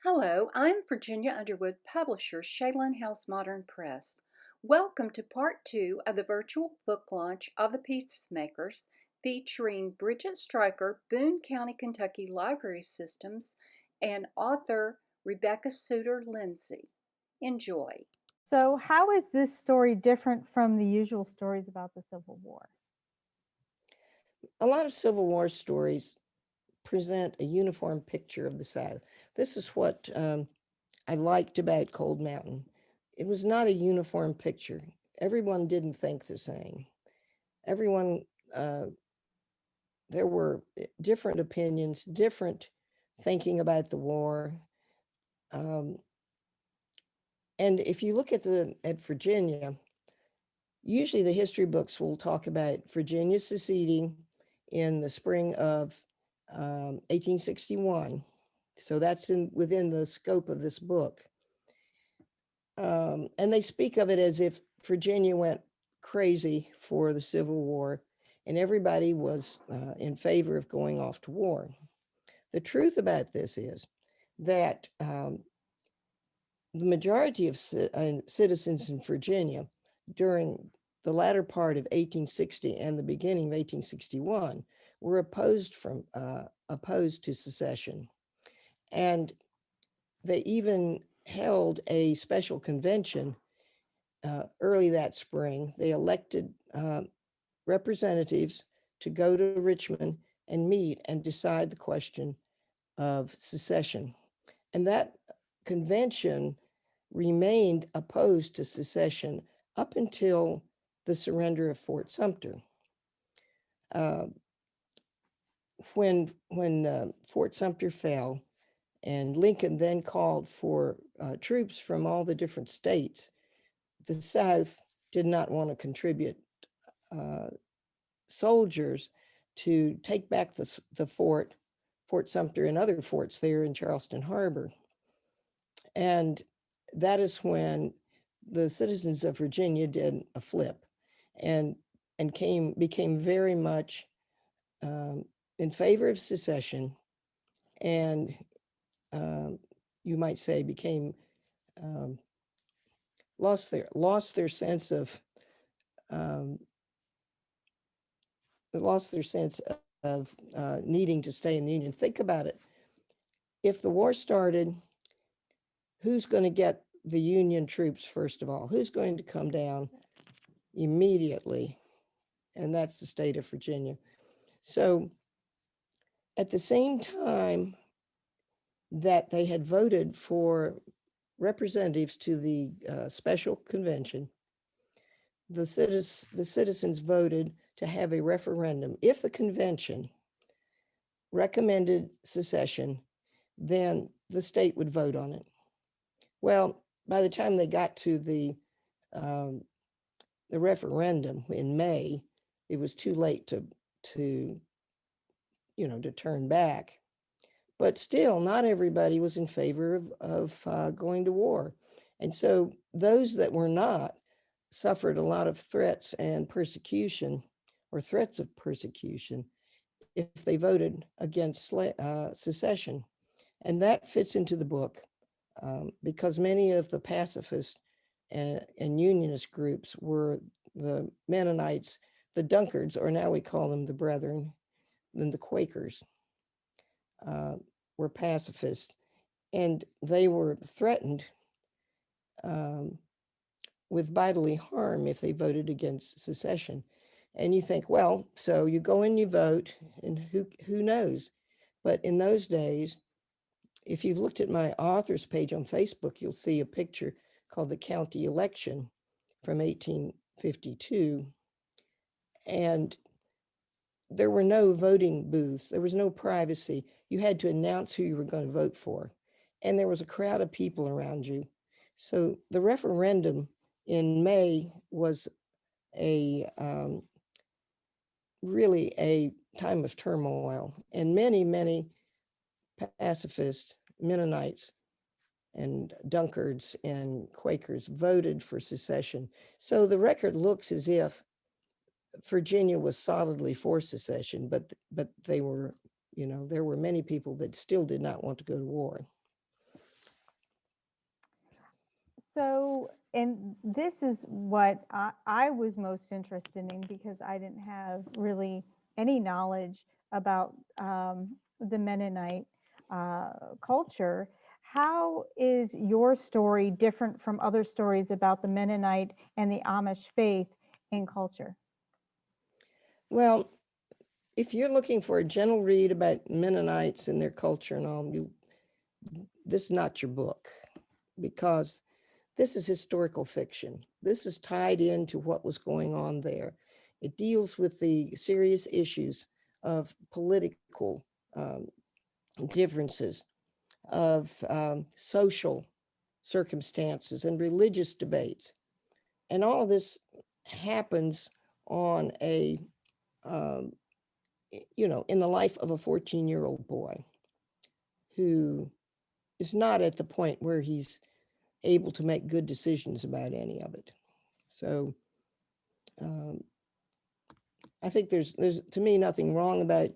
Hello, I'm Virginia Underwood, publisher, Shaylin House Modern Press. Welcome to part two of the virtual book launch of the Peacemakers, featuring Bridget Striker, Boone County, Kentucky Library Systems, and author Rebecca Suter Lindsay. Enjoy. So how is this story different from the usual stories about the Civil War? A lot of Civil War stories present a uniform picture of the South. This is what I liked about Cold Mountain. It was not a uniform picture. Everyone didn't think the same. Everyone, there were different opinions, different thinking about the war. And if you look at Virginia, usually the history books will talk about Virginia seceding in the spring of 1861. So that's within the scope of this book. And they speak of it as if Virginia went crazy for the Civil War and everybody was in favor of going off to war. The truth about this is that the majority of citizens in Virginia during the latter part of 1860 and the beginning of 1861 were opposed to secession. And they even held a special convention early that spring. They elected representatives to go to Richmond and meet and decide the question of secession. And that convention remained opposed to secession up until the surrender of Fort Sumter. When Fort Sumter fell, and Lincoln then called for troops from all the different states, the South did not want to contribute soldiers to take back the Fort Sumter and other forts there in Charleston Harbor. And that is when the citizens of Virginia did a flip and became very much in favor of secession, and you might say lost their sense of needing to stay in the Union. Think about it. If the war started, who's going to get the Union troops first of all? Who's going to come down immediately? And that's the state of Virginia. So at the same time that they had voted for representatives to the special convention, the citizens voted to have a referendum. If the convention recommended secession, then the state would vote on it. Well, by the time they got to the referendum in May, it was too late to turn back. But still, not everybody was in favor of going to war. And so those that were not suffered a lot of threats and persecution, or threats of persecution, if they voted against secession. And that fits into the book because many of the pacifist and Unionist groups were the Mennonites, the Dunkards, or now we call them the Brethren, and the Quakers were pacifists, and they were threatened with bodily harm if they voted against secession. And you think, well, so you go and you vote, and who knows? But in those days, if you've looked at my author's page on Facebook, you'll see a picture called the county election from 1852. And there were no voting booths. There was no privacy. You had to announce who you were going to vote for. And there was a crowd of people around you. So the referendum in May was really a time of turmoil. And many pacifist Mennonites and Dunkards and Quakers voted for secession. So the record looks as if Virginia was solidly for secession, but they were, there were many people that still did not want to go to war. So, and this is what I was most interested in because I didn't have really any knowledge about the Mennonite culture. How is your story different from other stories about the Mennonite and the Amish faith and culture? Well, if you're looking for a gentle read about Mennonites and their culture and all, this is not your book, because this is historical fiction. This is tied into what was going on there. It deals with the serious issues of political differences, of social circumstances and religious debates. And all of this happens on a, um, in the life of a 14-year-old boy who is not at the point where he's able to make good decisions about any of it. So um, I think there's to me nothing wrong about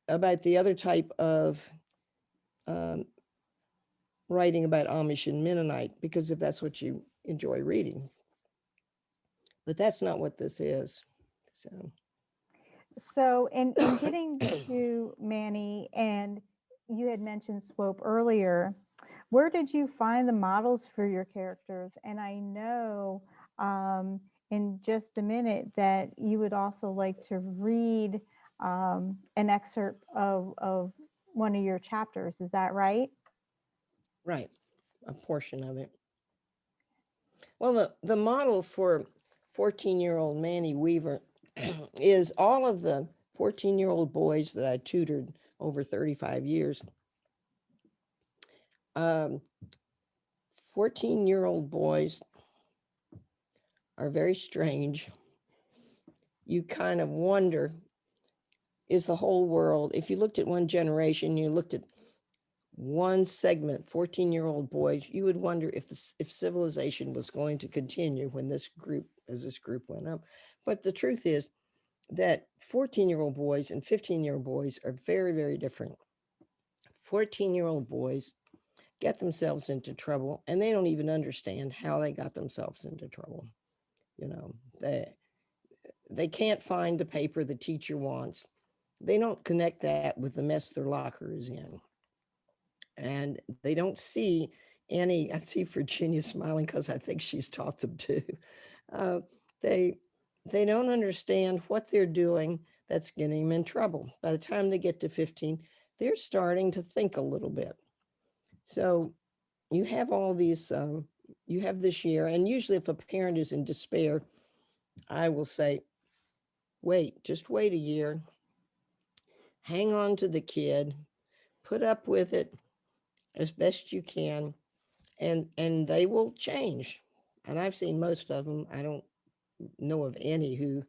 about the other type of um, writing about Amish and Mennonite, because if that's what you enjoy reading, but that's not what this is. So, in getting to Manny, and you had mentioned Swope earlier, where did you find the models for your characters? And I know in just a minute that you would also like to read an excerpt of one of your chapters. Is that right? Right, a portion of it. Well, the model for 14-year-old Manny Weaver is all of the 14-year-old boys that I tutored over 35 years. 14-year-old boys are very strange. You kind of wonder, is the whole world, if you looked at one generation, you looked at one segment, 14-year-old boys, you would wonder if civilization was going to continue when this group went up. But the truth is that 14-year-old boys and 15-year-old boys are very, very different. 14-year-old boys get themselves into trouble and they don't even understand how they got themselves into trouble. They can't find the paper the teacher wants. They don't connect that with the mess their locker is in. And they don't see I see Virginia smiling because I think she's taught them too. They don't understand what they're doing that's getting them in trouble. By the time they get to 15, they're starting to think a little bit. So you have all these, you have this year, and usually if a parent is in despair, I will say, just wait a year, hang on to the kid, put up with it as best you can, and they will change. And I've seen most of them. I don't know of any who,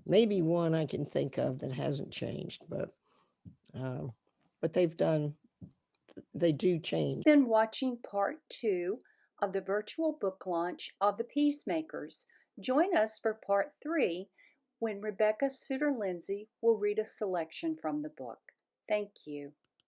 maybe one I can think of that hasn't changed, but they do change. Been watching part 2 of the virtual book launch of the Peacemakers. Join us for part 3 when Rebecca Suter Lindsay will read a selection from the book. Thank you.